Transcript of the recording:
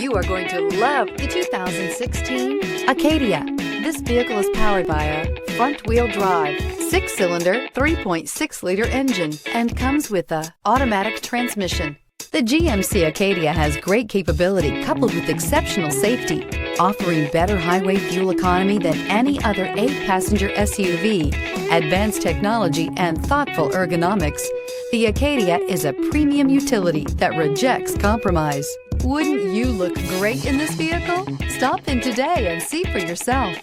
You are going to love the 2016 Acadia. This vehicle is powered by a front-wheel drive, 6-cylinder, 3.6-liter engine, and comes with a automatic transmission. The GMC Acadia has great capability coupled with exceptional safety, offering better highway fuel economy than any other 8-passenger SUV, advanced technology, and thoughtful ergonomics. The Acadia is a premium utility that rejects compromise. Wouldn't you look great in this vehicle? Stop in today and see for yourself.